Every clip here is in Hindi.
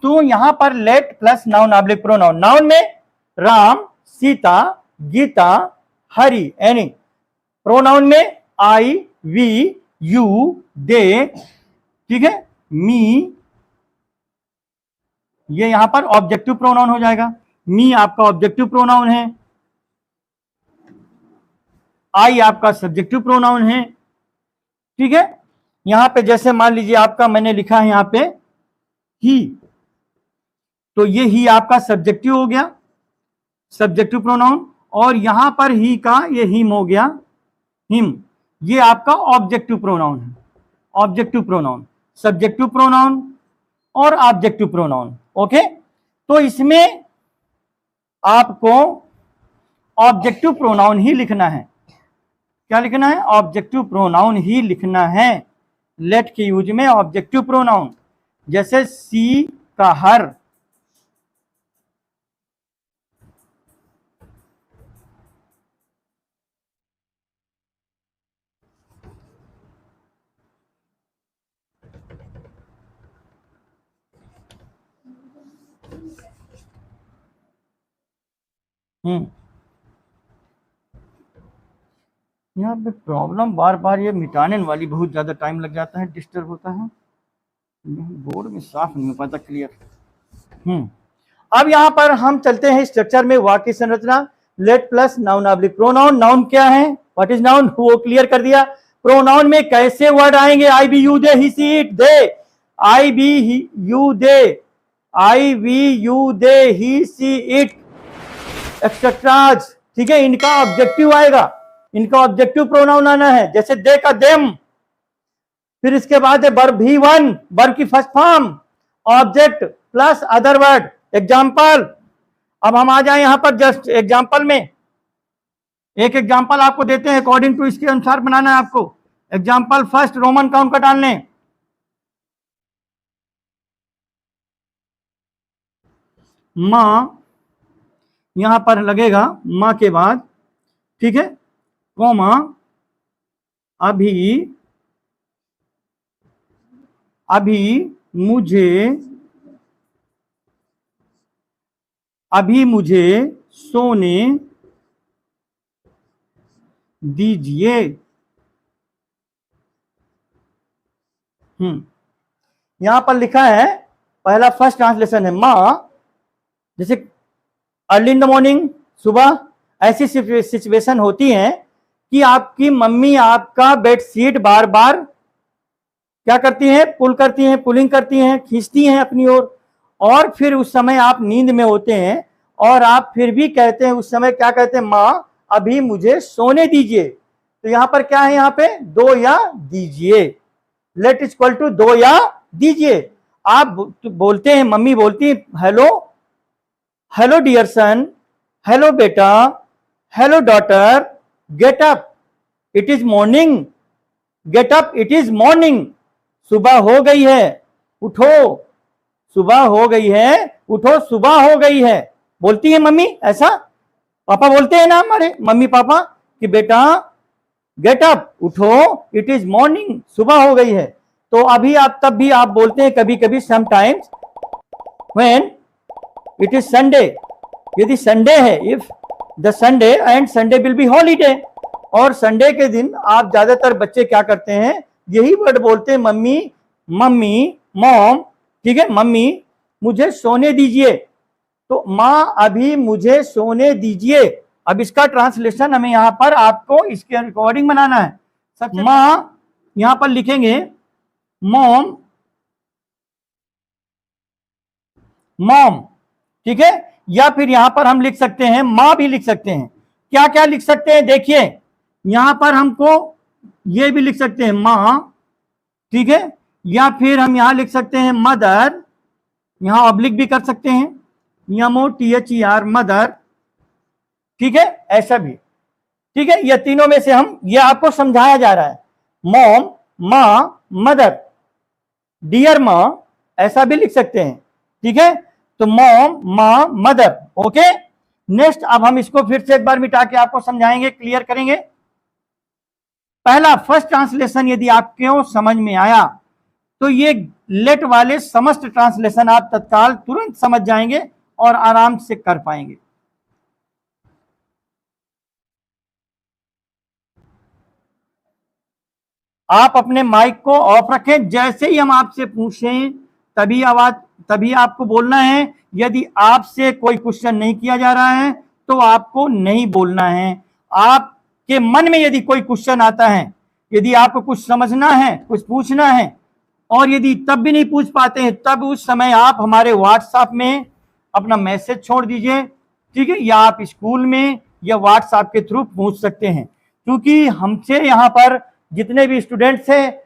तो यहां पर late plus noun oblique pronoun, noun में राम, सीता, गीता, हरि, एनी, प्रोनाउन में आई, वी, यू, दे, ठीक है, मी, ये यहां पर ऑब्जेक्टिव प्रोनाउन हो जाएगा। मी आपका ऑब्जेक्टिव प्रोनाउन है, आई आपका सब्जेक्टिव प्रोनाउन है, ठीक है। यहां पे जैसे मान लीजिए आपका मैंने लिखा है यहां पे ही, तो ये ही आपका सब्जेक्टिव हो गया, सब्जेक्टिव प्रोनाउन, और यहां पर ही का ये हिम हो गया, हिम, ये आपका ऑब्जेक्टिव प्रोनाउन है, ऑब्जेक्टिव प्रोनाउन, सब्जेक्टिव प्रोनाउन और ऑब्जेक्टिव प्रोनाउन। ओके, तो इसमें आपको ऑब्जेक्टिव प्रोनाउन ही लिखना है। क्या लिखना है? ऑब्जेक्टिव प्रोनाउन ही लिखना है। लेट के यूज में ऑब्जेक्टिव प्रोनाउन, जैसे सी का हर, यहाँ पे प्रॉब्लम बार बार ये मिटाने वाली बहुत ज्यादा टाइम लग जाता है, डिस्टर्ब होता है, बोर्ड में साफ नहीं हो पाता क्लियर। अब यहां पर हम चलते हैं स्ट्रक्चर में, वाक्य संरचना। Let plus noun oblique pronoun, noun क्या है, व्हाट इज नाउन, वो क्लियर कर दिया। प्रोनाउन में कैसे वर्ड आएंगे, I we you they, he she it they, I we you they, I we you they, he she it, etceteras, ठीक है, इनका ऑब्जेक्टिव आएगा, इनका ऑब्जेक्टिव प्रोनाउन आना है। जैसे दे का देम, फिर इसके बाद है वर्ब भी वन, वर्ब की first form, object plus other word, example. अब हम आ जाए यहां पर जस्ट एग्जाम्पल में, एक एग्जाम्पल आपको देते हैं, अकॉर्डिंग टू इसके अनुसार बनाना है आपको। एग्जाम्पल फर्स्ट, रोमन काउंट का डालने, मां, यहां पर लगेगा मां के बाद, ठीक है, कोमा, अभी, अभी मुझे, अभी मुझे सोने दीजिए। यहां पर लिखा है, पहला फर्स्ट ट्रांसलेशन है मां, जैसे अर्ली इन द मॉर्निंग, सुबह, ऐसी सिचुएशन होती है कि आपकी मम्मी आपका बेडशीट बार बार क्या करती हैं, पुल करती हैं, पुलिंग करती हैं, खींचती हैं अपनी ओर, और फिर उस समय आप नींद में होते हैं और आप फिर भी कहते हैं उस समय, क्या कहते हैं, मां अभी मुझे सोने दीजिए। तो यहां पर क्या है, यहां पे दो या दीजिए, लेट इज इक्वल टू दो या दीजिए। आप बोलते हैं, मम्मी बोलती है, hello, hello dear son, hello बेटा, hello daughter, get up, it is morning, get up, it is morning, सुबह हो गई है, उठो, सुबह हो गई है, उठो, सुबह हो गई है, बोलती है मम्मी। ऐसा पापा बोलते हैं ना हमारे मम्मी पापा कि बेटा गेट अप, उठो, इट इज मॉर्निंग, सुबह हो गई है। तो अभी आप, तब भी आप बोलते हैं कभी कभी, sometimes when it is Sunday, यदि संडे है, if the Sunday and Sunday will be holiday, और संडे के दिन आप ज्यादातर बच्चे क्या करते हैं, यही वर्ड बोलते हैं, मम्मी, मम्मी, मॉम, ठीक है, मम्मी मुझे सोने दीजिए। तो मां अभी मुझे सोने दीजिए। अब इसका ट्रांसलेशन हमें यहां पर आपको इसके अकॉर्डिंग बनाना है। सबसे मां यहां पर लिखेंगे मॉम, मॉम, ठीक है, या फिर यहां पर हम लिख सकते हैं मां भी लिख सकते हैं। क्या क्या लिख सकते हैं, देखिए यहां पर हमको ये भी लिख सकते हैं मां, ठीक है, या फिर हम यहां लिख सकते हैं मदर, यहां ऑब्लिक भी कर सकते हैं, MOTHER, मदर, ठीक है, ऐसा भी, ठीक है। ये तीनों में से हम, ये आपको समझाया जा रहा है, मॉम, मां, मदर, डियर मां, ऐसा भी लिख सकते हैं, ठीक है। तो मॉम, मां, मदर, ओके। नेक्स्ट, अब हम इसको फिर से एक बार मिटा के आपको समझाएंगे, क्लियर करेंगे। पहला फर्स्ट ट्रांसलेशन यदि आपको समझ में आया तो ये लेट वाले समस्त ट्रांसलेशन आप तत्काल तुरंत समझ जाएंगे और आराम से कर पाएंगे। आप अपने माइक को ऑफ रखें, जैसे ही हम आपसे पूछें तभी आपको बोलना है। यदि आपसे कोई क्वेश्चन नहीं किया जा रहा है तो आपको नहीं बोलना है। आपके मन में यदि कोई क्वेश्चन आता है, यदि आपको कुछ समझना है, कुछ पूछना है, और यदि तब भी नहीं पूछ पाते हैं, तब उस समय आप हमारे व्हाट्सएप में अपना मैसेज छोड़ दीजिए, ठीक है, या आप स्कूल में या व्हाट्सएप के थ्रू पूछ सकते हैं। क्योंकि हमसे यहाँ पर जितने भी स्टूडेंट्स हैं,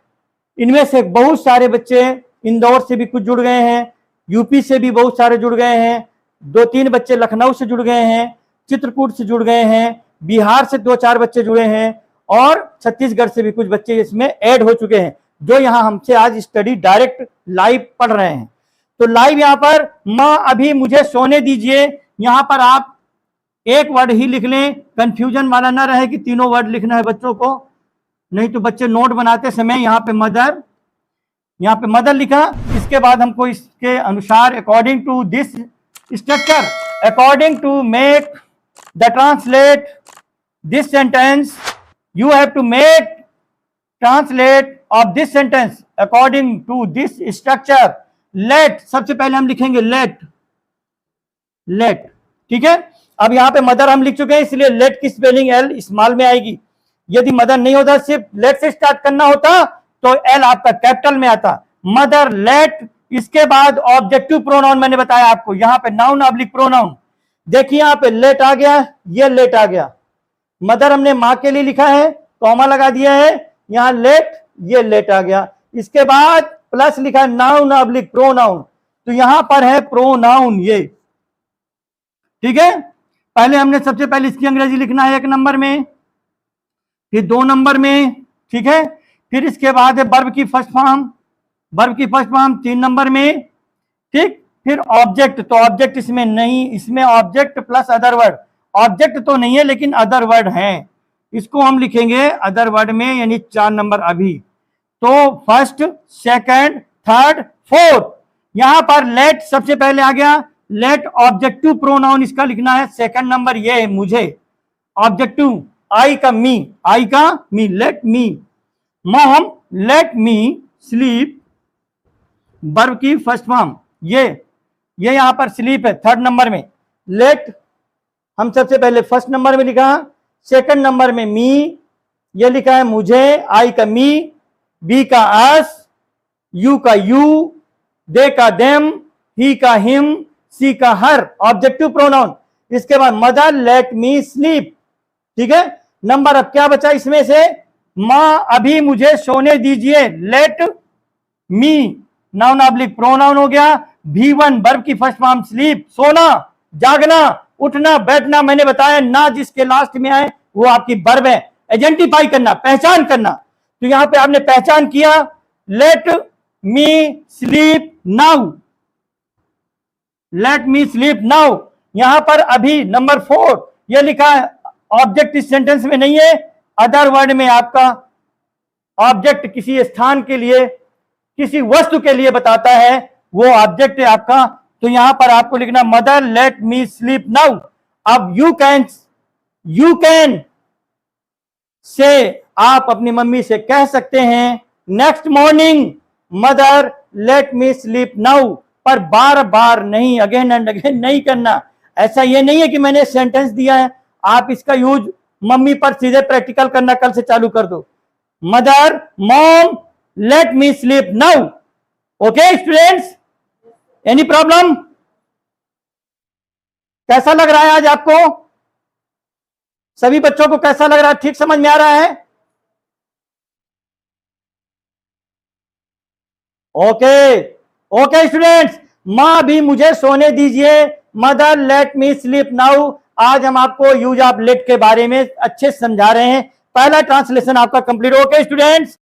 इनमें से बहुत सारे बच्चे इंदौर से भी कुछ जुड़ गए हैं, यूपी से भी बहुत सारे जुड़ गए हैं, 2-3 बच्चे लखनऊ से जुड़ गए हैं, चित्रकूट से जुड़ गए हैं, बिहार से 2-4 बच्चे जुड़े हैं, और छत्तीसगढ़ से भी कुछ बच्चे इसमें ऐड हो चुके हैं, जो यहाँ हमसे आज स्टडी डायरेक्ट लाइव पढ़ रहे हैं। तो लाइव यहाँ पर माँ अभी मुझे सोने दीजिए, यहाँ पर आप एक वर्ड ही लिख लें, कंफ्यूजन वाला ना रहे कि तीनों वर्ड लिखना है बच्चों को, नहीं तो बच्चे नोट बनाते समय यहाँ पे मदर लिखा। इसके बाद हमको इसके अनुसार according to this structure, according to make the translate this sentence, you have to make translate of this sentence according to this structure. Let, सबसे पहले हम लिखेंगे लेट, ठीक है। अब यहाँ पे मदर हम लिख चुके हैं, इसलिए लेट की स्पेलिंग एल स्मॉल में आएगी। यदि मदर नहीं होता, सिर्फ लेट से स्टार्ट करना होता, तो एल आपका कैपिटल में आता, मदर लेट। इसके बाद ऑब्जेक्टिव प्रोनाउन मैंने बताया आपको, यहाँ पे नाउन ऑब्लिक प्रोनाउन, देखिए यहाँ पे लेट आ गया, ये लेट आ गया। मदर हमने माँ के लिए लिखा है, कॉमा लगा दिया है, यहाँ लेट, ये लेट आ गया। इसके बाद प्लस लिखा है नाउन ऑब्लिक प्रोनाउन, तो यहां पर है प्रोनाउन, ये ठीक है। पहले हमने सबसे पहले इसकी अंग्रेजी लिखना है 1 नंबर में, फिर 2 नंबर में, ठीक है। फिर इसके बाद है वर्ब की फर्स्ट फॉर्म 3 नंबर में, ठीक। फिर ऑब्जेक्ट, तो ऑब्जेक्ट इसमें नहीं, इसमें object plus other word, object तो नहीं है लेकिन अदर वर्ड है, इसको हम लिखेंगे अदर वर्ड में, यानी 4 नंबर अभी। तो फर्स्ट, सेकंड, थर्ड, फोर्थ, यहां पर लेट सबसे पहले आ गया। लेट ऑब्जेक्टिव प्रोनाउन इसका लिखना है, सेकंड नंबर ये है मुझे, ऑब्जेक्टिव आई का me, let me, mom let me sleep, verb की फर्स्ट फॉर्म ये यहां पर स्लीप है थर्ड नंबर में। लेट हम सबसे पहले फर्स्ट नंबर में लिखा, सेकंड नंबर में मी, ये लिखा है मुझे, आई का मी, बी का अस, यू का यू, दे का देम, ही का हिम, सी का हर, ऑब्जेक्टिव प्रोनाउन। इसके बाद मदर लेट मी स्लीप, ठीक है। नंबर अब क्या बचा इसमें से, माँ अभी मुझे सोने दीजिए, let me noun oblique pronoun हो गया। V1 वर्ब की फर्स्ट फॉर्म स्लीप, सोना, जागना, उठना, बैठना, मैंने बताया ना जिसके लास्ट में आए वो आपकी वर्ब है। आइडेंटिफाई करना, पहचान करना, तो यहां पे आपने पहचान किया, late me sleep now, late me sleep now. यहां पर अभी नंबर 4 ये लिखा है, ऑब्जेक्ट इस सेंटेंस में नहीं है, अदर वर्ड में आपका ऑब्जेक्ट किसी स्थान के लिए, किसी वस्तु के लिए बताता है, वो ऑब्जेक्ट है आपका। तो यहां पर आपको लिखना mother late me sleep now. अब यू कैन से, आप अपनी मम्मी से कह सकते हैं next morning mother late me sleep now, पर बार बार नहीं, अगेन एंड अगेन नहीं करना। ऐसा ये नहीं है कि मैंने सेंटेंस दिया है, आप इसका यूज मम्मी पर सीधे प्रैक्टिकल करना कल से चालू कर दो, mother mom let me sleep now. Okay students, any problem? कैसा लग रहा है आज आपको? सभी बच्चों को कैसा लग रहा है? ठीक समझ में आ रहा है? ओके स्टूडेंट्स, मां भी मुझे सोने दीजिए, mother late me sleep now. आज हम आपको यूज ऑफ लेट के बारे में अच्छे से समझा रहे हैं। पहला ट्रांसलेशन आपका कंप्लीट। Okay students.